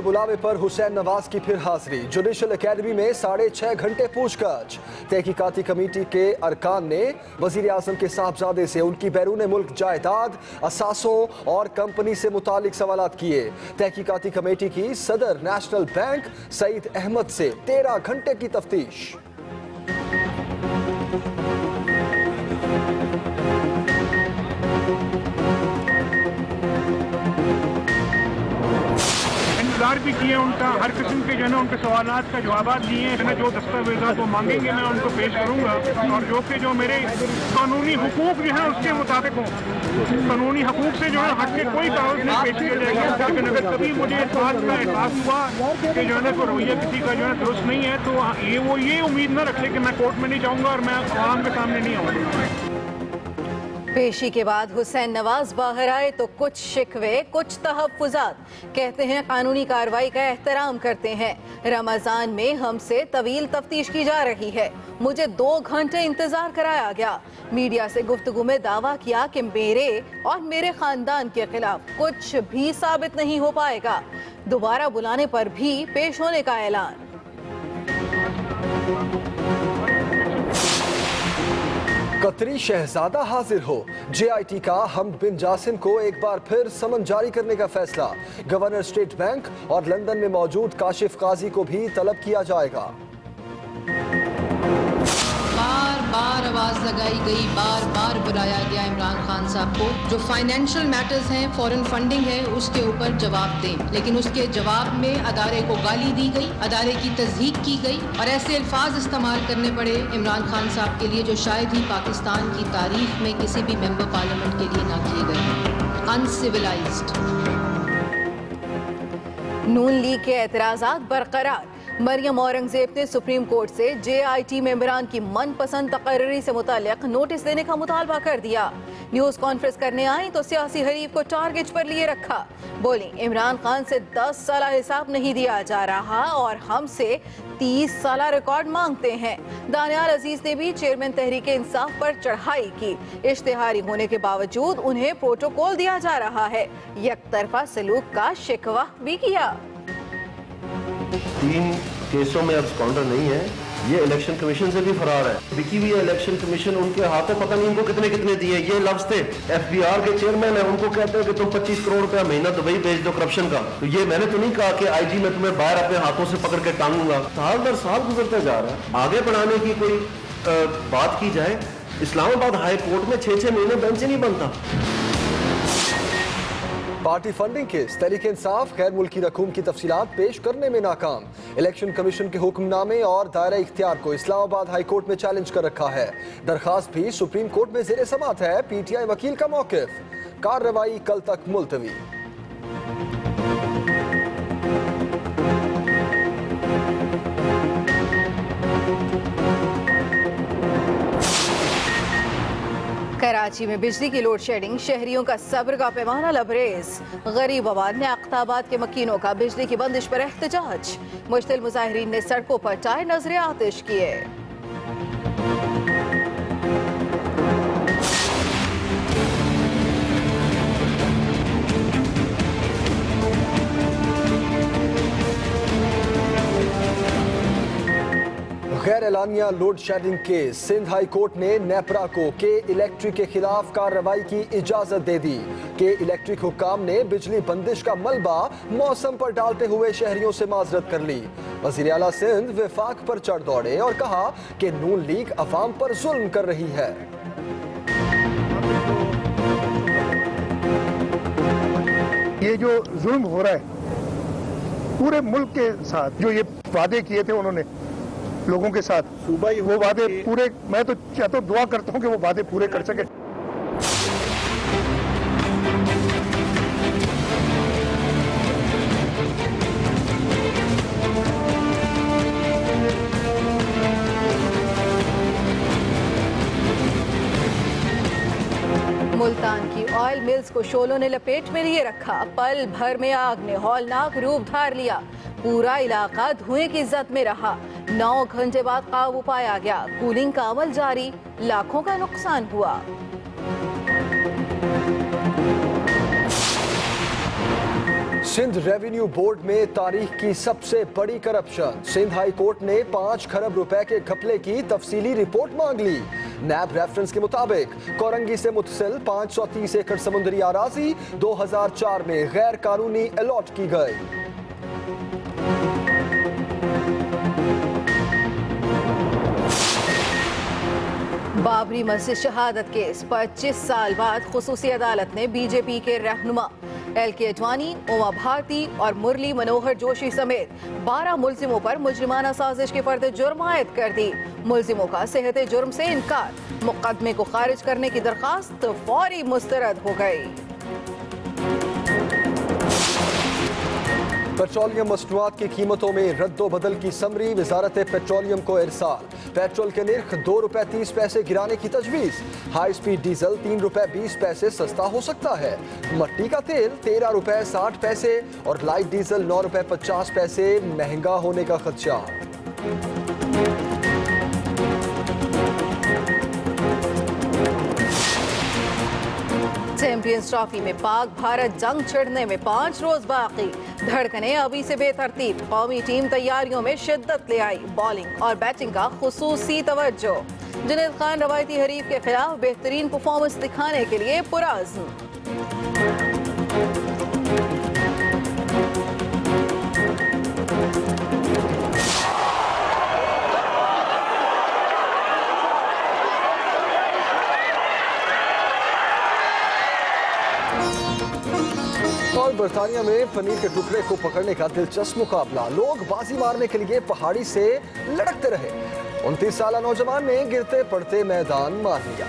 बुलावे पर हुसैन नवाज की फिर हाजिरी। जुडिशल एकेडमी में 6.5 घंटे पूछताछ। तहकीकाती कमेटी के अरकान ने वजीर आजम के साहबजादे से उनकी बैरून मुल्क जायदाद, असासों और कंपनी से मुतालिक सवालात किए। तहकीकाती कमेटी की सदर नेशनल बैंक सईद अहमद से 13 घंटे की तफ्तीश। इंतजार भी किए उनका, हर किस्म के जो है ना उनके सवालात का जवाब दिए हैं। जो दस्तावेजात वो मांगेंगे मैं उनको पेश करूंगा और जो मेरे कानूनी हुकूक जो है उसके मुताबिक हो। कानूनी हकूक से जो है हट के कोई कागज नहीं पेश किया जाएगा। लेकिन अगर कभी मुझे इस बात का एहसास हुआ कि जो है ना कोई रवैया किसी का जो है दुरुस्त नहीं है तो वो ये उम्मीद न रखे कि मैं कोर्ट में नहीं जाऊंगा और मैं आवाम के सामने नहीं आऊंगा। पेशी के बाद हुसैन नवाज बाहर आए तो कुछ शिकवे, कुछ तहफ्फुज़ात। कहते हैं कानूनी कार्रवाई का एहतराम करते हैं। रमजान में हमसे तवील तफ्तीश की जा रही है। मुझे 2 घंटे इंतजार कराया गया। मीडिया से गुफ्तगू में दावा किया कि मेरे और मेरे खानदान के खिलाफ कुछ भी साबित नहीं हो पाएगा। दोबारा बुलाने पर भी पेश होने का ऐलान। कतरी शहजादा हाजिर हो। JIT का हमद बिन जासिम को एक बार फिर समन जारी करने का फैसला। गवर्नर स्टेट बैंक और लंदन में मौजूद काशिफ काजी को भी तलब किया जाएगा। बार बार आवाज लगाई गई, बार बार बुलाया गया इमरान खान साहब को। जो फाइनेंशियल मैटर्स हैं, फॉरेन फंडिंग है, उसके ऊपर जवाब दें। लेकिन उसके जवाब में अदारे को गाली दी गई, अदारे की तज़हीक की गई और ऐसे अल्फाज इस्तेमाल करने पड़े इमरान खान साहब के लिए जो शायद ही पाकिस्तान की तारीख में किसी भी मेंबर पार्लियामेंट के लिए ना किए गए। अनसिविलाइज्ड। नून लीग के एतराज़ात बरकरार। मरियम औरंगजेब ने सुप्रीम कोर्ट से JIT मेंबरान की मनपसंद तकर्री से मुताल्लिक नोटिस देने का मुतालबा कर दिया। न्यूज़ कॉन्फ्रेंस करने आई तो सियासी हरीफ को टारगेट पर लिए रखा। बोली इमरान खान से 10 साल हिसाब नहीं दिया जा रहा और हमसे 30 साल रिकॉर्ड मांगते हैं। दानियाल अजीज ने भी चेयरमैन तहरीक इंसाफ पर चढ़ाई की। इश्तिहारी होने के बावजूद उन्हें प्रोटोकॉल दिया जा रहा है। यकतरफा सलूक का शिकवा भी किया। 3 केसों में अब्सकॉन्डर नहीं है, ये इलेक्शन कमीशन से भी फरार है। बिकी हुई इलेक्शन कमीशन उनके हाथों पता नहीं उनको कितने कितने दिए। ये लफ्ज थे FBR के चेयरमैन है, उनको कहते हैं कि तुम 25 करोड़ रुपया महीना दुबई भेज दो करप्शन का। तो ये मैंने तो नहीं कहा कि IG मैं तुम्हें बाहर अपने हाथों से पकड़ के टांगूंगा। साल दर साल गुजरता जा रहा है। आगे बढ़ाने की कोई बात की जाए, इस्लामाबाद हाई कोर्ट में 6-6 महीने बेंच नहीं बनता। Party funding case Tehreek Insaf गैर मुल्की रकूम की तफसीलात पेश करने में नाकाम। इलेक्शन कमीशन के हुक्मनामे और दायरा इख्तियार को इस्लामाबाद हाई कोर्ट में चैलेंज कर रखा है। दरखास्त भी सुप्रीम कोर्ट में ज़ेरे समाअत है। PTI वकील का मौक़िफ़, कार्रवाई कल तक मुलतवी। कराची में बिजली की लोड शेडिंग, शहरियों का सब्र का पैमाना लबरेज। गरीब आबाद ने अख्ताबाद के मकीनों का बिजली की बंदिश पर एहतजाज। मुश्तिल मुजाहिरीन ने सड़कों पर टायर नजरे आतिश किए। गैर एलानिया load shedding case. Sindh high court ने नेपरा को के इलेक्ट्रिक के खिलाफ कार्रवाई की इजाजत दे दी। के इलेक्ट्रिक हुक्काम ने बिजली बंदिश का मलबा मौसम पर डालते हुए शहरियों से माजरत कर ली। वजीर आला सिंध विफाक पर चढ़ दौड़े और कहा कि नून लीग अवाम पर जुल्म कर रही है। ये जो जुल्म हो रहा है पूरे मुल्क के साथ, जो ये वादे किए थे उन्होंने लोगों के साथ, वो वादे पूरे, मैं तो चाहता हूं, दुआ करता हूं कि वो वादे पूरे कर सके। मुल्तान की ऑयल मिल्स को शोलों ने लपेट में लिए रखा। पल भर में आग ने हौलनाक रूप धार लिया। पूरा इलाका धुएं की जद में रहा। 9 घंटे बाद काबू पाया गया। कूलिंग का अमल जारी, लाखों का नुकसान हुआ। सिंध रेवेन्यू बोर्ड में तारीख की सबसे बड़ी करप्शन। सिंध हाई कोर्ट ने 5 खरब रुपए के घपले की तफसीली रिपोर्ट मांग ली। नैब रेफरेंस के मुताबिक कोरंगी से मुतसिल 530 एकड़ समुद्री अराजी 2004 में गैर कानूनी अलॉट की गई। बाबरी मस्जिद शहादत केस 25 साल बाद खुसूसी अदालत ने बीजेपी के रहनुमा LK अडवाणी, उमा भारती और मुरली मनोहर जोशी समेत 12 मुलजिमों पर मुजरिमाना साजिश के फर्द जुर्म आयद कर दी। मुलजिमों का सेहत जुर्म से इनकार, मुकदमे को खारिज करने की दरखास्त फौरी मुस्तरद हो गई। पेट्रोलियम मसनूआत की कीमतों में रद्दो बदल की समरी वजारत पेट्रोलियम को इरसाल। पेट्रोल के निर्ख 2 रुपए 30 पैसे गिराने की तजवीज़। हाई स्पीड डीजल 3 रुपए 20 पैसे सस्ता हो सकता है। मट्टी का तेल 13 रुपए 60 पैसे और लाइट डीजल 9 रुपए 50 पैसे महंगा होने का खदशा। चैंपियंस ट्रॉफी में पाक भारत जंग छिड़ने में 5 रोज बाकी। धड़कने अभी से बेतरतीब। कौमी टीम तैयारियों में शिद्दत ले आई। बॉलिंग और बैटिंग का खुसूसी तवज्जो। जुनैद खान रवायती हरीफ के खिलाफ बेहतरीन परफॉर्मेंस दिखाने के लिए पुरअज़्म। और बर्तानिया में पनीर के टुकड़े को पकड़ने का दिलचस्प मुकाबला। लोग बाजी मारने के लिए पहाड़ी से लड़कते रहे। 29 साला नौजवान ने गिरते पड़ते मैदान मार लिया।